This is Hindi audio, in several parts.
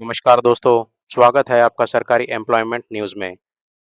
नमस्कार दोस्तों, स्वागत है आपका सरकारी एम्प्लॉयमेंट न्यूज़ में।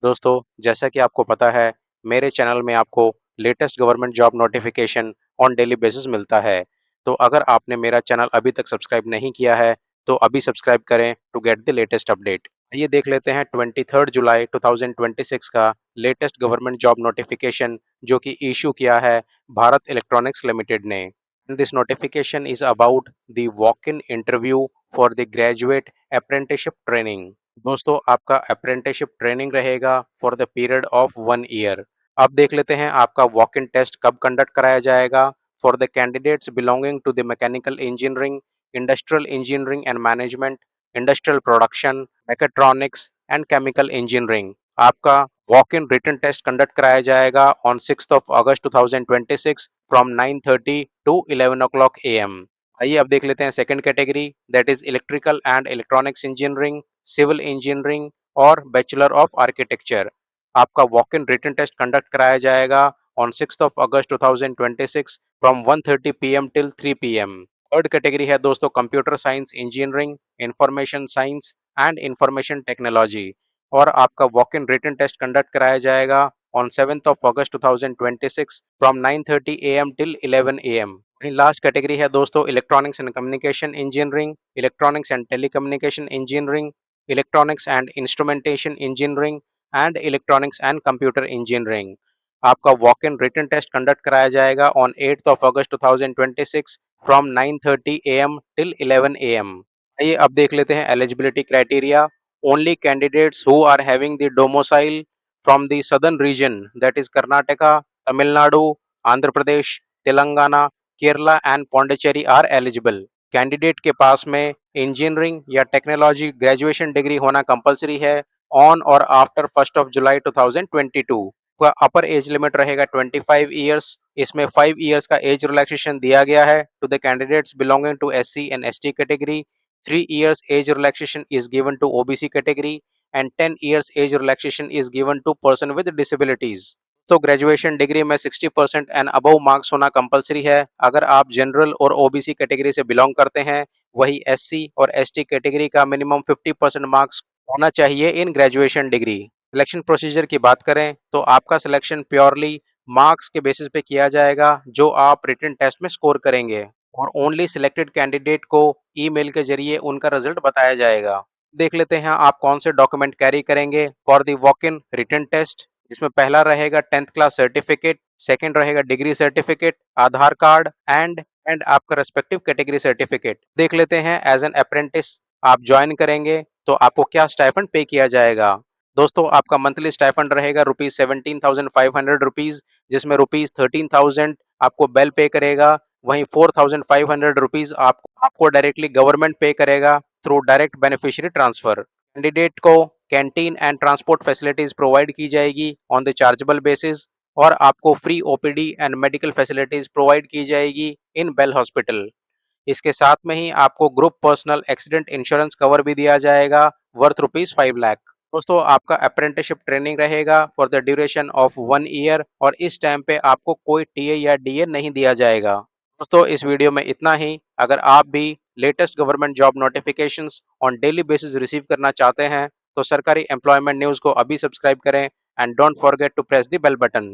दोस्तों, जैसा कि आपको पता है, मेरे चैनल में आपको latest government job notification on daily basis मिलता है। तो अगर आपने मेरा चैनल अभी तक सब्सक्राइब नहीं किया है, तो अभी सब्सक्राइब करें to get the latest update. आइए देख लेते हैं 23 जुलाई 2026 का लेटेस्ट गवर्नमेंट जॉब नोटिफ़िकेशन जो कि इश्यू किया है भारत इलेक्ट्रॉनिक्स लिमिटेड ने। This notification is about the walk-in interview for the graduate apprenticeship training। दोस्तों आपका अप्रेंटिसशिप ट्रेनिंग रहेगा for the period of 1 year. अब देख लेते हैं आपका वॉक इन टेस्ट कब कंडक्ट कराया जाएगा। For the candidates belonging to the mechanical engineering, industrial engineering and management, industrial production, mechatronics and chemical engineering, आपका walk in written test conduct कराया जाएगा on 6 August 2026 from 9:30 to 11 o'clock AM। आइए अब देख लेते हैं second category, that is electrical and electronics engineering, civil engineering और बैचलर ऑफ आर्किटेक्चर। आपका walk in written test conduct कराया जाएगा on 6 August 2026 from 1:30 PM till 3 PM। Third category है दोस्तों computer science engineering, information science and information technology, और आपका walk in written test conduct कराया जाएगा on 7 August 2026 from 9:30 AM till 11 AM। वहीं लास्ट कैटेगरी है दोस्तों electronics and communication engineering, electronics and telecommunication engineering, electronics and instrumentation engineering and electronics and computer engineering. आपका walk in written test conduct कराया जाएगा on 8 August 2026 from 9:30 AM till 11 AM। आइए अब देख लेते हैं eligibility criteria. Only candidates who are having the domicile from the southern region, that is Karnataka, Tamil Nadu, Andhra Pradesh, Telangana, Kerala and Pondicherry are eligible। Candidate के पास में इंजीनियरिंग या टेक्नोलॉजी ग्रेजुएशन डिग्री होना कंपलसरी है ऑन और आफ्टर 1 जुलाई 2022। का अपर एज लिमिट रहेगा 25 ईयर्स। इसमें 5 ईयर्स का एज रिलैक्सेशन दिया गया है to the candidates belonging to SC and ST category. 3 years age relaxation is given to OBC category and 10 years age relaxation is given to person with disabilities। तो ग्रेजुएशन डिग्री में 60% एंड अबव मार्क्स होना कंपलसरी है अगर आप जनरल और ओबीसी कैटेगरी से बिलोंग करते हैं। वही एससी और एसटी कैटेगरी का मिनिमम 50% मार्क्स होना चाहिए in graduation degree. Selection procedure की बात करें तो आपका सिलेक्शन प्योरली मार्क्स के बेसिस पे किया जाएगा जो आप रिटन टेस्ट में स्कोर करेंगे, और ओनली सिलेक्टेड कैंडिडेट को ईमेल के जरिए उनका रिजल्ट बताया जाएगा। देख लेते हैं आप कौन से डॉक्यूमेंट कैरी करेंगे for the walk in written test. इसमें पहला रहेगा 10th क्लास सर्टिफिकेट, सेकंड रहेगा degree certificate, Aadhaar card and आपका रेस्पेक्टिव कैटेगरी सर्टिफिकेट। देख लेते हैं एज एन अप्रेंटिस आप ज्वाइन करेंगे तो आपको क्या स्टाइफंड पे किया जाएगा। दोस्तों आपका मंथली स्टाइफंड रहेगा ₹17,500, जिसमें ₹13,000 आपको बेल पे करेगा। वहीं ₹4,500 आपको डायरेक्टली गवर्नमेंट पे करेगा through direct beneficiary transfer. Candidate को canteen and transport facilities provide की जाएगी ऑन द चार्जेबल बेसिस, और आपको free OPD and medical facilities provide की जाएगी इन बेल हॉस्पिटल। इसके साथ में ही आपको group personal accident insurance cover भी दिया जाएगा वर्थ ₹5 लाख। दोस्तों आपका अप्रेंटिसशिप ट्रेनिंग रहेगा for the duration of 1 year, और इस टाइम पे आपको कोई टीए या डीए नहीं दिया जाएगा। दोस्तों इस वीडियो में इतना ही। अगर आप भी latest government job notifications on daily basis receive करना चाहते हैं तो सरकारी एम्प्लॉयमेंट न्यूज़ को अभी सब्सक्राइब करें and don't forget to press the bell button.